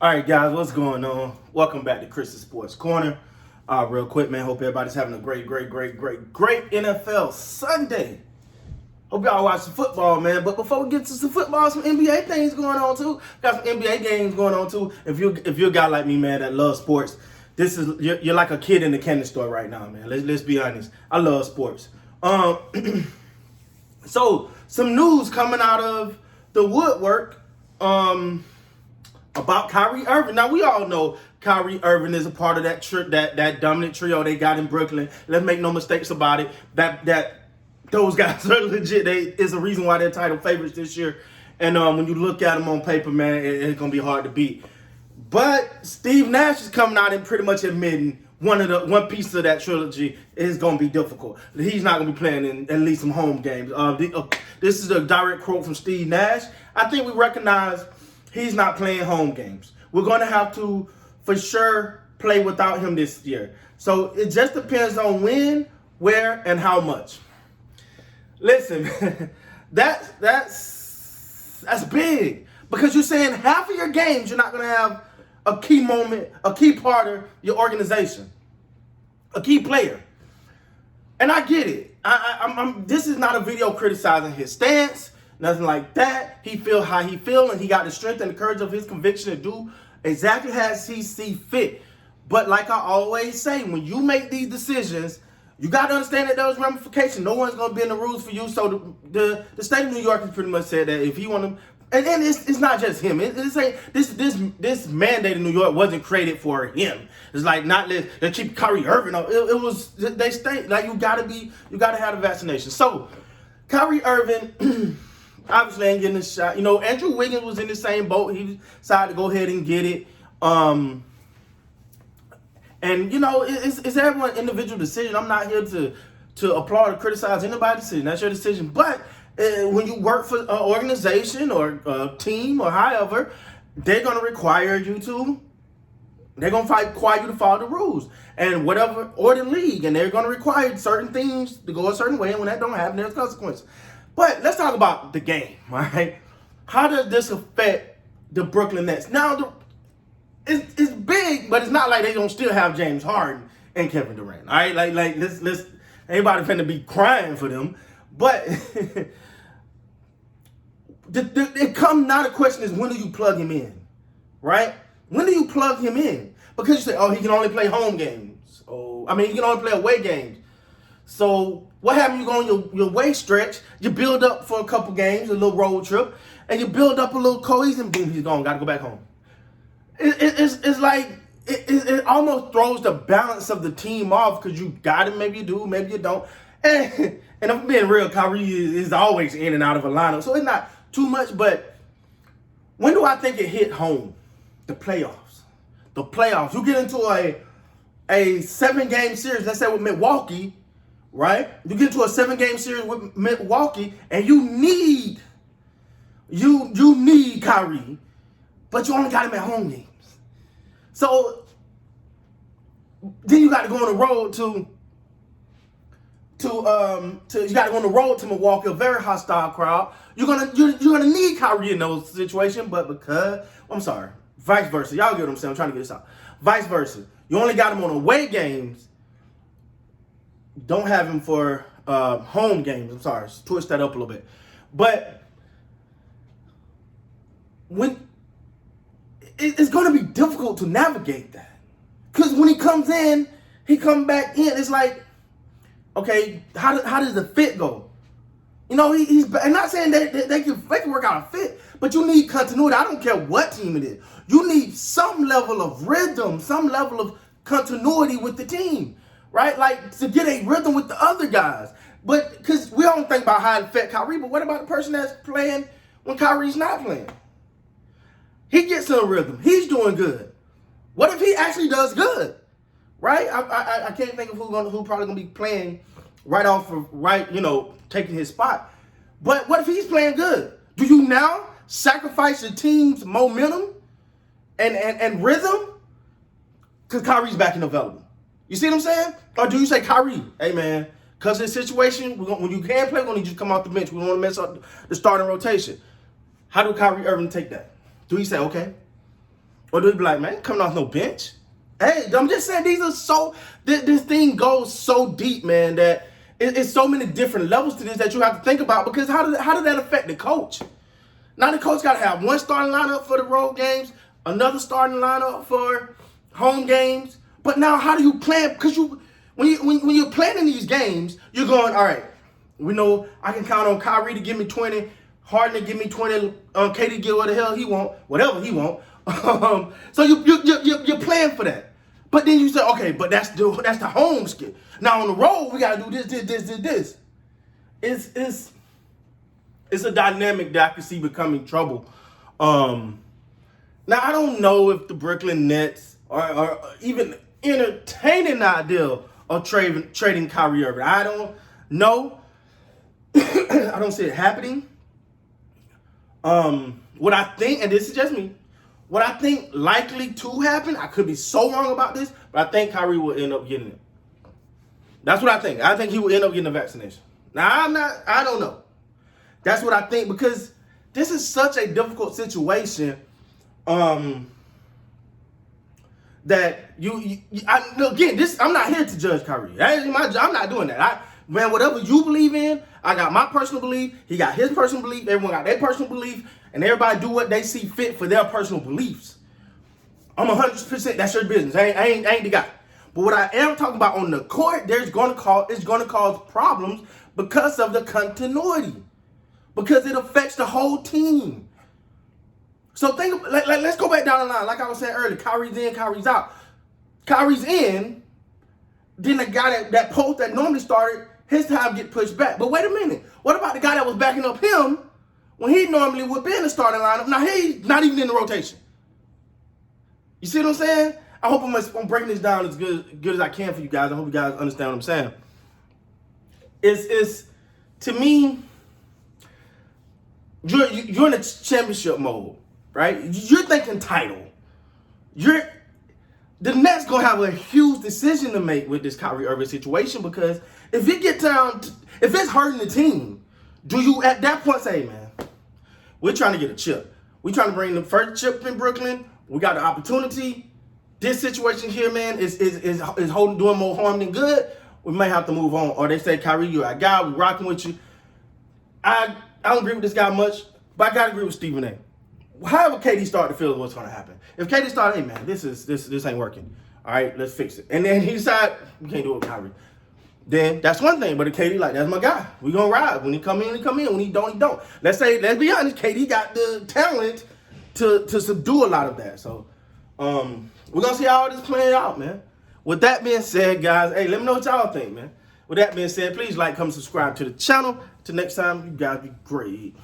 All right, guys, what's going on? Welcome back to Chris's Sports Corner. Real quick, man, hope everybody's having a great NFL Sunday. Hope y'all watching football, man. But before we get to some football, some NBA things going on too. Got some NBA games going on too. If you're a guy like me, man, that loves sports, you're like a kid in the candy store right now, man. Let's be honest. I love sports. So some news coming out of the woodwork. About Kyrie Irving. Now we all know Kyrie Irving is a part of that dominant trio they got in Brooklyn. Let's make no mistakes about it. That those guys are legit. Is a reason why they're title favorites this year. And when you look at them on paper, man, it's gonna be hard to beat. But Steve Nash is coming out and pretty much admitting one piece of that trilogy is gonna be difficult. He's not gonna be playing in at least some home games. This is a direct quote from Steve Nash. I think we recognize he's not playing home games. We're going to have to, for sure, play without him this year. So it just depends on when, where, and how much. Listen, that's big. Because you're saying half of your games you're not going to have a key moment, a key part of your organization, a key player. And I get it. This is not a video criticizing his stance. Nothing like that. He feel how he feel, and he got the strength and the courage of his conviction to do exactly as he see fit. But like I always say, when you make these decisions, you got to understand that there's ramifications. No one's going to be in the rules for you. So the state of New York has pretty much said that if he want to, and then it's not just him. This mandate in New York wasn't created for him. It's like not they keep Kyrie Irving. It was they state like you got to have a vaccination. So Kyrie Irving. Obviously ain't getting a shot. You know, Andrew Wiggins was in the same boat. He decided to go ahead and get it. And, you know, it's everyone's individual decision. I'm not here to applaud or criticize anybody's decision. That's your decision. But when you work for an organization or a team or however, they're going to require you to follow the rules. And whatever, or the league. And they're going to require certain things to go a certain way. And when that don't happen, there's consequences. But let's talk about the game, all right? How does this affect the Brooklyn Nets? Now, it's big, but it's not like they don't still have James Harden and Kevin Durant, all right? Like let's everybody finna be crying for them, but it come now the question is when do you plug him in, right? When do you plug him in? Because you say, oh, he can only play home games. He can only play away games. So what happens? You go on your way stretch, you build up for a couple games, a little road trip, and you build up a little cohesion, boom, he's gone, got to go back home. It's like, it almost throws the balance of the team off because you got it, maybe you do, maybe you don't. And if I'm being real, Kyrie is always in and out of a lineup, so it's not too much, but when do I think it hit home? The playoffs. You get into a 7-game series, let's say with Milwaukee, right? You get to a 7-game series with Milwaukee, and you need Kyrie, but you only got him at home games. So then you got to go on the road to Milwaukee, a very hostile crowd. You're gonna need Kyrie in those situations, but vice versa. Y'all get what I'm saying? I'm trying to get this out. Vice versa. You only got him on away games. Don't have him for home games. I'm sorry, twist that up a little bit. But when it's going to be difficult to navigate that, because when he comes in, he come back in. It's like, okay, how does the fit go? You know, I'm not saying that they can work out a fit, but you need continuity. I don't care what team it is. You need some level of rhythm, some level of continuity with the team. Right? Like, to get a rhythm with the other guys. But, because we don't think about how it affects Kyrie, but what about the person that's playing when Kyrie's not playing? He gets in a rhythm. He's doing good. What if he actually does good? Right? I can't think of who probably going to be playing taking his spot. But what if he's playing good? Do you now sacrifice your team's momentum and rhythm? Because Kyrie's back and available. You see what I'm saying? Or do you say, Kyrie, hey, man, because of the situation, when you can play, we're going to just come off the bench. We don't want to mess up the starting rotation. How do Kyrie Irving take that? Do he say, okay, Or do we be like, man, coming off no bench? Hey, I'm just saying this thing goes so deep, man, that it's so many different levels to this that you have to think about, because how did that affect the coach? Now the coach got to have one starting lineup for the road games, another starting lineup for home games. But now how do you plan? Because when you're planning these games, you're going, all right, we know I can count on Kyrie to give me 20, Harden to give me 20, KD get what the hell he want, whatever he want. So you're playing for that. But then you say, okay, but that's the home skill. Now on the road, we gotta do this. It's a dynamic that I can see becoming trouble. Now I don't know if the Brooklyn Nets are even entertaining the idea of trading Kyrie Irving. I don't know. I don't see it happening. What I think, and this is just me, what I think likely to happen, I could be so wrong about this, but I think Kyrie will end up getting it. That's what I think. I think he will end up getting the vaccination. Now, I don't know. That's what I think, because this is such a difficult situation that I'm not here to judge Kyrie. That ain't my job. I'm not doing that. Man, whatever you believe in, I got my personal belief. He got his personal belief. Everyone got their personal belief. And everybody do what they see fit for their personal beliefs. I'm 100%. That's your business. I ain't the guy. But what I am talking about on the court, it's going to cause problems because of the continuity. Because it affects the whole team. So let's go back down the line. Like I was saying earlier, Kyrie's in, Kyrie's out. Kyrie's in, then the guy that post that normally started, his time get pushed back. But wait a minute. What about the guy that was backing up him when he normally would be in the starting lineup? Now he's not even in the rotation. You see what I'm saying? I hope I'm breaking this down as good as I can for you guys. I hope you guys understand what I'm saying. It's to me, you're in a championship mode, right? You're thinking title. The Nets gonna have a huge decision to make with this Kyrie Irving situation, because if it get down, if it's hurting the team, do you at that point say, man, we're trying to get a chip. We're trying to bring the first chip in Brooklyn. We got the opportunity. This situation here, man, is doing more harm than good. We may have to move on. Or they say, Kyrie, you're our guy. We're rocking with you. I don't agree with this guy much, but I gotta agree with Stephen A. However KD started to feel what's gonna happen. If KD started, hey man, this ain't working. All right, let's fix it. And then he decided we can't do it with Kyrie. Then that's one thing. But if KD like, that's my guy. We gonna ride. When he come in, he come in. When he don't, he don't. Let's be honest, KD got the talent to subdue a lot of that. So we're gonna see how all this playing out, man. With that being said, guys, hey, let me know what y'all think, man. With that being said, please like, comment, subscribe to the channel. Till next time, you guys be great.